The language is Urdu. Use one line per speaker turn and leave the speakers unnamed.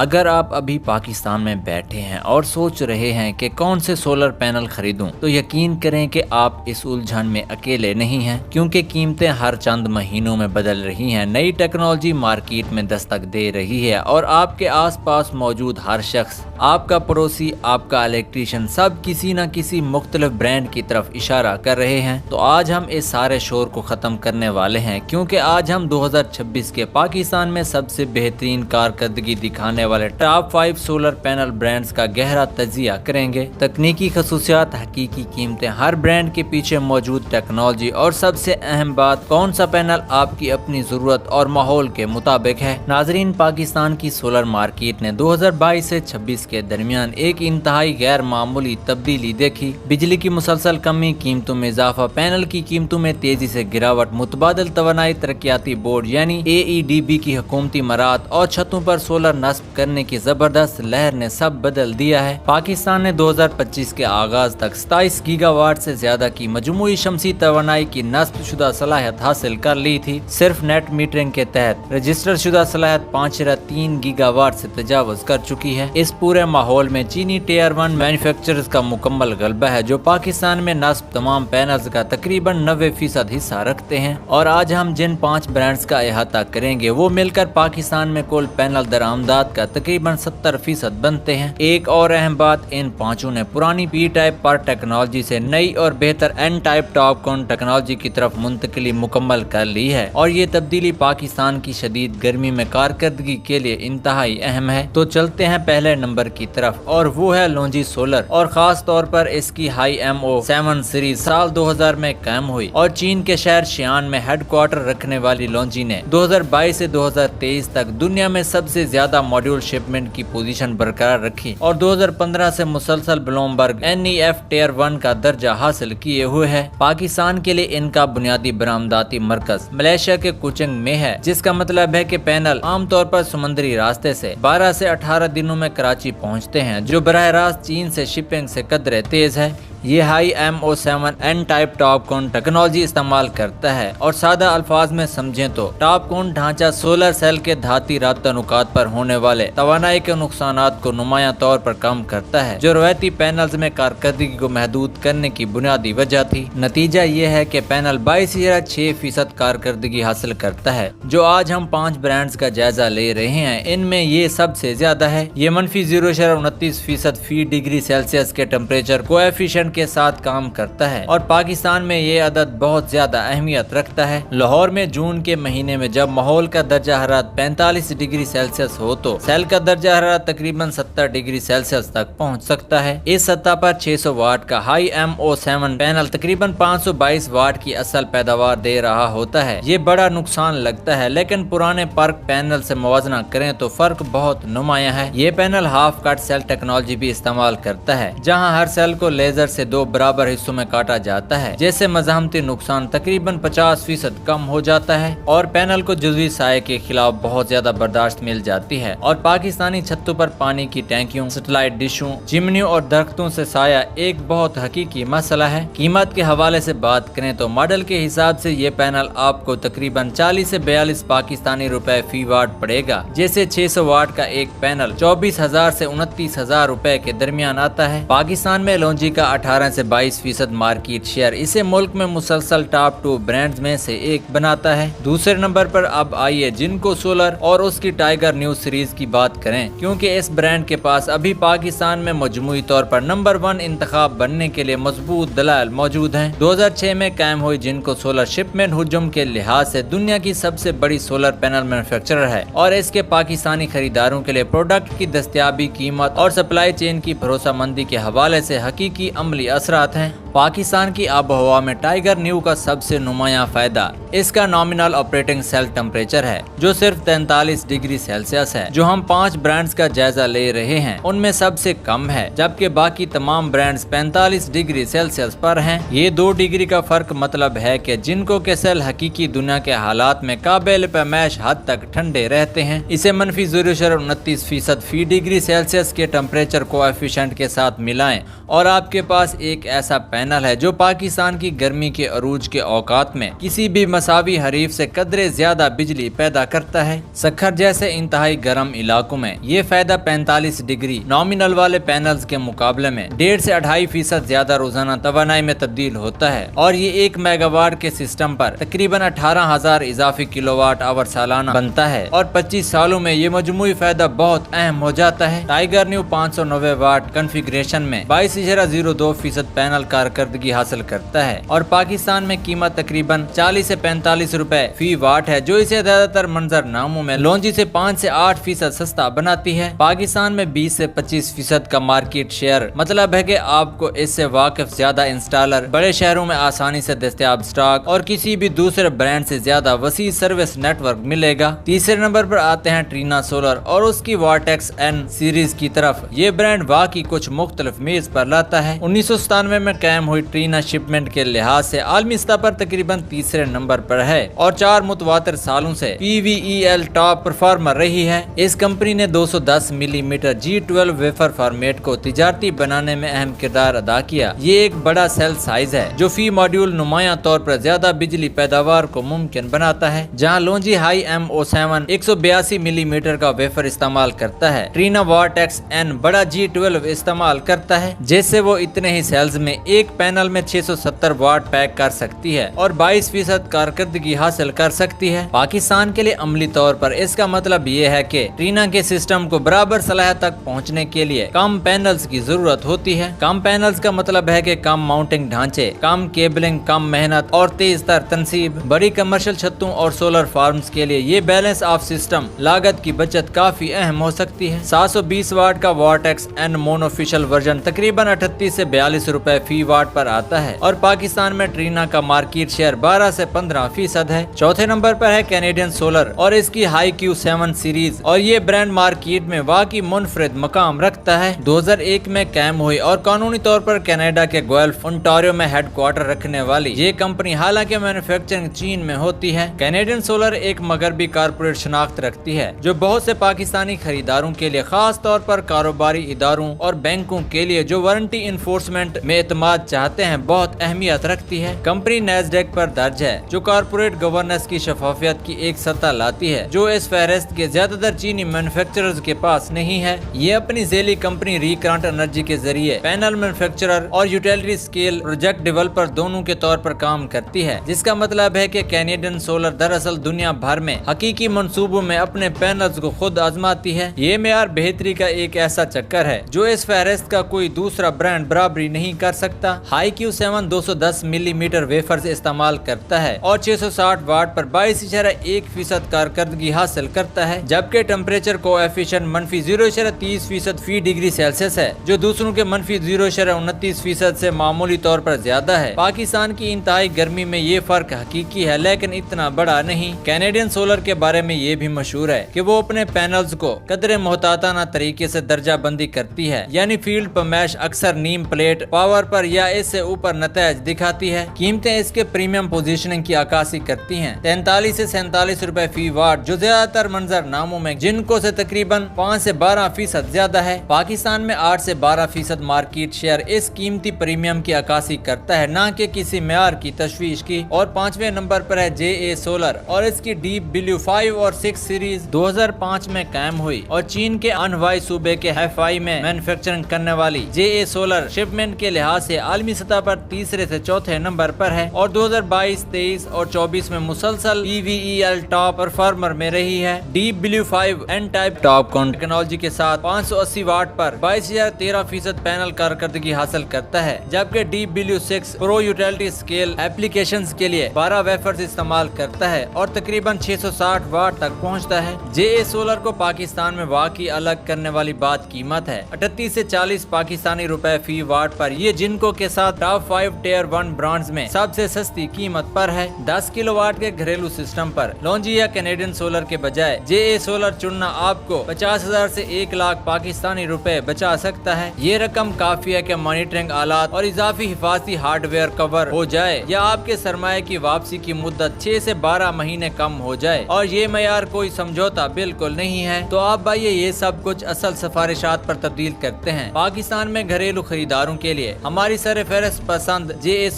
اگر آپ ابھی پاکستان میں بیٹھے ہیں اور سوچ رہے ہیں کہ کون سے سولر پینل خریدوں تو یقین کریں کہ آپ اس الجھن میں اکیلے نہیں ہیں، کیونکہ قیمتیں ہر چند مہینوں میں بدل رہی ہیں، نئی ٹیکنالوجی مارکیٹ میں دستک دے رہی ہے اور آپ کے آس پاس موجود ہر شخص، آپ کا پڑوسی، آپ کا الیکٹریشین، سب کسی نہ کسی مختلف برانڈ کی طرف اشارہ کر رہے ہیں۔ تو آج ہم اس سارے شور کو ختم کرنے والے ہیں، کیونکہ آج ہم 2026 کے پاکستان میں سب سے بہترین کارکردگی دکھانے والے ٹاپ 5 سولر پینل برانڈز کا گہرا تجزیہ کریں گے۔ تکنیکی خصوصیات، حقیقی قیمتیں، ہر برانڈ کے پیچھے موجود ٹیکنالوجی اور سب سے اہم بات، کون سا پینل آپ کی اپنی ضرورت اور ماحول کے مطابق ہے۔ ناظرین، پاکستان کی سولر مارکیٹ نے 2022 سے 26 کے درمیان ایک انتہائی غیر معمولی تبدیلی دیکھی۔ بجلی کی مسلسل کمی، قیمتوں میں اضافہ، پینل کی قیمتوں میں تیزی سے گراوٹ، متبادل توانائی ترقیاتی بورڈ یعنی AEDB کی حکومتی مراعات اور چھتوں پر سولر نصب کرنے کی زبردست لہر نے سب بدل دیا ہے۔ پاکستان نے 2025 کے آغاز تک 27 گیگا واٹ سے زیادہ کی مجموعی شمسی توانائی کی نصب شدہ صلاحیت حاصل کر لی تھی۔ صرف نیٹ میٹرنگ کے تحت رجسٹر شدہ صلاحیت 5.3 گیگا واٹ سے تجاوز کر چکی ہے۔ اس پورے ماحول میں چینی ٹیئر 1 مینوفیکچررز کا مکمل غلبہ ہے، جو پاکستان میں نصب تمام پینلز کا تقریباً 90% حصہ رکھتے ہیں۔ اور آج ہم جن 5 برانڈز کا احاطہ کریں گے وہ مل کر پاکستان میں کل پینل درآمدات کا تقریباً 70% بنتے ہیں۔ ایک اور اہم بات، ان پانچوں نے پرانی پی ٹائپ پر ٹیکنالوجی سے نئی اور بہتر N type TOPCon technology کی طرف منتقلی مکمل کر لی ہے، اور یہ تبدیلی پاکستان کی شدید گرمی میں کارکردگی کے لیے انتہائی اہم ہے۔ تو چلتے ہیں پہلے نمبر کی طرف، اور وہ ہے لونجی سولر، اور خاص طور پر اس کی ہائی MO7 سیریز سال 2000 میں قائم ہوئی اور چین کے شہر شیان میں ہیڈ کوارٹر رکھنے والی لونجی نے 2022 سے 2023 تک دنیا میں سب سے زیادہ ماڈیول شپمنٹ کی پوزیشن برقرار رکھی اور 2015 سے مسلسل بلومبرگ NEF ٹیئر 1 کا درجہ حاصل کیے ہوئے ہے۔ پاکستان کے لیے ان کا بنیادی برآمداتی مرکز ملیشیا کے کوچنگ میں ہے، جس کا مطلب ہے کہ پینل عام طور پر سمندری راستے سے 12 سے 18 دنوں میں کراچی پہنچتے ہیں، جو براہ راست چین سے شپنگ سے قدرے تیز ہے۔ یہ high MO7 N type TOPCon technology استعمال کرتا ہے، اور سادہ الفاظ میں سمجھیں تو ٹاپ کون ڈھانچہ سولر سیل کے دھاتی رابطہ نکات پر ہونے والے توانائی کے نقصانات کو نمایاں طور پر کم کرتا ہے، جو روایتی پینلز میں کارکردگی کو محدود کرنے کی بنیادی وجہ تھی۔ نتیجہ یہ ہے کہ پینل 22.6% کارکردگی حاصل کرتا ہے۔ جو آج ہم 5 برانڈز کا جائزہ لے رہے ہیں، ان میں یہ سب سے زیادہ ہے۔ یہ -0.29% فی ڈگری سیلسیس کے ٹمپریچر کوایفیشنٹ کے ساتھ کام کرتا ہے، اور پاکستان میں یہ عدد بہت زیادہ اہمیت رکھتا ہے۔ لاہور میں جون کے مہینے میں جب ماحول کا درجہ حرارت 45 ڈگری سیلسیس ہو تو سیل کا درجہ حرارت تقریباً 70 ڈگری سیلسیس تک پہنچ سکتا ہے۔ اس سطح پر 600 واٹ کا ہائی MO7 پینل تقریباً 522 واٹ کی اصل پیداوار دے رہا ہوتا ہے۔ یہ بڑا نقصان لگتا ہے، لیکن پرانے پرک پینل سے موازنہ کریں تو فرق بہت نمایاں ہے۔ یہ پینل ہاف کٹ سیل ٹیکنالوجی بھی استعمال کرتا ہے، جہاں ہر سیل کو لیزر سے 2 برابر حصوں میں کاٹا جاتا ہے، جیسے مزاحمتی نقصان تقریباً 50% کم ہو جاتا ہے، اور پینل کو جزوی سائے کے خلاف بہت زیادہ برداشت مل جاتی ہے۔ اور پاکستانی چھتوں پر پانی کی ٹینکیوں، سیٹلائٹ ڈشوں، چمنیوں اور درختوں سے سایہ ایک بہت حقیقی مسئلہ ہے۔ قیمت کے حوالے سے بات کریں تو ماڈل کے حساب سے یہ پینل آپ کو تقریباً 40 سے 42 پاکستانی روپے فی واٹ پڑے گا، جیسے 600 واٹ کا ایک پینل 24,000 سے 29,000 روپے کے درمیان آتا ہے۔ پاکستان میں لونجی کا 18 سے 22% مارکیٹ شیئر اسے ملک میں مسلسل ٹاپ 2 برانڈز میں سے ایک بناتا ہے۔ دوسرے نمبر پر اب آئیے جنکو سولر اور اس کی ٹائیگر نیو سیریز کی بات کریں، کیونکہ اس برانڈ کے پاس ابھی پاکستان میں مجموعی طور پر نمبر 1 انتخاب بننے کے لیے مضبوط دلائل موجود ہیں۔ 2006 میں قائم ہوئی جنکو سولر شپمنٹ حجم کے لحاظ سے دنیا کی سب سے بڑی سولر پینل مینوفیکچرر ہے، اور اس کے پاکستانی خریداروں کے لیے پروڈکٹ کی دستیابی، قیمت اور سپلائی چین کی بھروسہ مندی کے حوالے سے حقیقی عملی اثرات ہیں۔ پاکستان کی آب و ہوا میں ٹائیگر نیو کا سب سے نمایاں فائدہ اس کا نامنل آپریٹنگ سیل ٹمپریچر ہے، جو صرف 43 ڈگری سیلسیس ہے۔ جو ہم 5 برانڈز کا جائزہ لے رہے ہیں ان میں سب سے کم ہے، جبکہ باقی تمام برانڈز 45 ڈگری سیلسیس پر ہیں۔ یہ 2 ڈگری کا فرق مطلب ہے کہ جنکو کے سیل حقیقی دنیا کے حالات میں قابل پیمائش حد تک ٹھنڈے رہتے ہیں۔ اسے -0.29% فی ڈگری سیلسیس کے ٹمپریچر کوایفیشنٹ کے ساتھ ملائیں اور آپ کے پاس ایک ایسا پینل ہے جو پاکستان کی گرمی کے عروج کے اوقات میں کسی بھی مساوی حریف سے قدرے زیادہ بجلی پیدا کرتا ہے۔ سکھر جیسے انتہائی گرم علاقوں میں یہ فائدہ 45 ڈگری نامینل والے پینلز کے مقابلے میں 1.5 سے 2.5% زیادہ روزانہ توانائی میں تبدیل ہوتا ہے، اور یہ 1 میگا واٹ کے سسٹم پر تقریباً 18,000 اضافی کلو واٹ آور سالانہ بنتا ہے، اور 25 سالوں میں یہ مجموعی فائدہ بہت اہم ہو جاتا ہے۔ ٹائیگر نیو 590 واٹ کنفیگریشن میں 22.02% پینل کارکردگی حاصل کرتا ہے، اور پاکستان میں قیمت تقریباً 40 سے 45 روپے فی واٹ ہے، جو اسے زیادہ تر منظر ناموں میں لونجی سے 5 سے 8% سستا بناتی ہے۔ پاکستان میں 20 سے 25% کا مارکیٹ شیئر، مطلب ہے کہ آپ کو اس سے واقف زیادہ انسٹالر، بڑے شہروں میں آسانی سے دستیاب سٹاک اور کسی بھی دوسرے برانڈ سے زیادہ وسیع سروس نیٹ ورک ملے گا۔ تیسرے نمبر پر آتے ہیں ٹرینا سولر اور اس کی وارٹیکس این سیریز کی طرف۔ یہ برانڈ واقعی کچھ مختلف میز پر لاتا ہے۔ 1997 میں قائم ہوئی ٹرینا شپمنٹ کے لحاظ سے عالمی سطح پر تقریباً تیسرے نمبر پر ہے، اور 4 متواتر سالوں سے PVEL ٹاپ پرفارمر رہی ہے۔ اس کمپنی نے 210 ملی میٹر G12 ویفر فارمیٹ کو تجارتی بنانے میں اہم کردار ادا کیا۔ یہ ایک بڑا سیل سائز ہے جو فی ماڈیول نمایاں طور پر زیادہ بجلی پیداوار کو ممکن بناتا ہے۔ جہاں لونجی ہائی MO7 182 ملی میٹر کا ویفر استعمال کرتا ہے، ٹرینا وارٹیکس این بڑا G12 استعمال کرتا ہے، جس سے وہ اتنے ہی سیلز میں ایک پینل میں 670 واٹ پیک کر سکتی ہے اور 22% کارکردگی حاصل کر سکتی ہے۔ پاکستان کے لیے عملی طور پر اس کا مطلب یہ ہے کہ ٹرینا کے سسٹم کو برابر صلاحیت تک پہنچنے کے لیے کم پینلز کی ضرورت ہوتی ہے۔ کم پینلز کا مطلب ہے کہ کم ماؤنٹنگ ڈھانچے، کم کیبلنگ، کم محنت اور تیز تر تنصیب۔ بڑی کمرشل چھتوں اور سولر فارمز کے لیے یہ بیلنس آف سسٹم لاگت کی بچت کافی اہم ہو سکتی ہے۔ 720 واٹ کا وارٹیکس این مونوفیشل ورژن تقریباً 38 سے 42 روپے فی واٹ پر آتا ہے، اور پاکستان میں ٹرینا کا مارکیٹ شیئر 12 سے 15% ہے۔ چوتھے نمبر پر ہے کینیڈین سولر اور اس کی ہائی Q7 سیریز، اور یہ برانڈ مارکیٹ میں واقعی منفرد مقام رکھتا ہے۔ 2001 میں قائم ہوئی اور قانونی طور پر کینیڈا کے گولف انٹاریو میں ہیڈ کوارٹر رکھنے والی یہ کمپنی حالانکہ مینوفیکچرنگ چین میں ہوتی ہے۔ کینیڈین سولر ایک مغربی کارپوریٹ شناخت رکھتی ہے جو بہت سے پاکستانی خریداروں کے لیے، خاص طور پر کاروباری اداروں اور بینکوں کے لیے جو وارنٹی انفورسمنٹ میں اعتماد چاہتے ہیں، بہت اہمیت رکھتی ہے۔ کمپنی نیزڈیک پر درج ہے جو کارپوریٹ گورننس کی شفافیت کی ایک سطح لاتی ہے جو اس فہرست کے زیادہ تر چینی مینوفیکچررز کے پاس نہیں ہے۔ یہ اپنی ذیلی کمپنی ریکرانٹ انرجی کے ذریعے پینل مینوفیکچرر اور یوٹیلیٹی اسکیل پروجیکٹ ڈیولپر دونوں کے طور پر کام کرتی ہے، جس کا مطلب ہے کہ کینیڈین سولر دراصل دنیا بھر میں حقیقی منصوبوں میں اپنے پینلز کو خود آزماتی ہے۔ یہ معیار بہتری کا ایک ایسا چکر ہے جو اس فہرست کا کوئی دوسرا برانڈ برابری نہیں کر سکتا۔ ہائی Q7 210 ملی میٹر ویفرز استعمال کرتا ہے اور 660 واٹ پر 22.1% کارکردگی حاصل کرتا ہے، جبکہ ٹمپریچر کوایفیشنٹ -0.30% فی ڈگری سیلسیس ہے، جو دوسروں کے -0.29% سے معمولی طور پر زیادہ ہے۔ پاکستان کی انتہائی گرمی میں یہ فرق حقیقی ہے، لیکن اتنا بڑا نہیں۔ کینیڈین سولر کے بارے میں یہ بھی مشہور ہے کہ وہ اپنے پینلز کو قدرے محتاطانہ طریقے سے درجہ بندی کرتی ہے، یعنی فیلڈ پمیش اکثر نیم پلیٹ پاور پر یا اس سے اوپر نتائج دکھاتی ہے۔ قیمتیں اس کے پریمیم پوزیشننگ کی عکاسی کرتی ہیں۔ 43 سے 47 روپے فی واٹ، جو زیادہ تر منظر ناموں میں جن کو سے تقریباً 5 سے 12% زیادہ ہے۔ پاکستان میں 8 سے 12% مارکیٹ شیئر اس قیمتی پریمیم کی عکاسی کرتا ہے، نہ کہ کسی معیار کی تشویش کی۔ اور 5ویں نمبر پر ہے JA سولر اور اس کی ڈیپ بلیو 5 اور 6 سیریز 2005 میں قائم ہوئی اور چین کے انہوائی صوبے کے ہیفائی میں مینوفیکچرنگ کرنے والی JA سولر شپمنٹ کے لحاظ سے عالمی سطح پر تیسرے سے چوتھے نمبر پر ہے، اور 2022، 23 اور 24 میں مسلسل PVEL ٹاپ پرفارمر میں رہی ہے۔ Deep blue 5 N type TOPCon technology کے ساتھ 580 واٹ پر 22.13% پینل کارکردگی حاصل کرتا ہے، جبکہ ڈیپ بلیو 6 پرو یوٹیلیٹی اسکیل ایپلیکیشنز کے لیے 12 ویفرز استعمال کرتا ہے اور تقریباً 660 واٹ تک پہنچتا ہے۔ JA سولر کو پاکستان میں واقعی الگ کرنے والی بات قیمت ہے، 38 سے 40 پاکستانی روپے فی واٹ پر۔ یہ جنکو کے ساتھ ٹاپ 5 ٹیئر 1 برانڈز میں سب سے سستی قیمت پر ہے۔ 10 کلو واٹ کے گھریلو سسٹم پر لونجی یا کینیڈین سولر کے بجائے JA سولر چننا آپ کو 50,000 سے 1 لاکھ پاکستانی روپے بچا سکتا ہے۔ یہ رقم کافی ہے کہ مانیٹرنگ آلات اور اضافی حفاظتی ہارڈ ویئر کور ہو جائے یا آپ کے سرمایہ کی واپسی کی مدت 6 سے 12 مہینے کم ہو جائے، اور یہ معیار کوئی سمجھوتا بالکل نہیں ہے۔ تو آپ بھائیے یہ سب کچھ اصل سفارشات پر تبدیل کرتے ہیں۔ پاکستان میں گھریلو خریداروں کے لیے ہماری سر فہرست پسند JA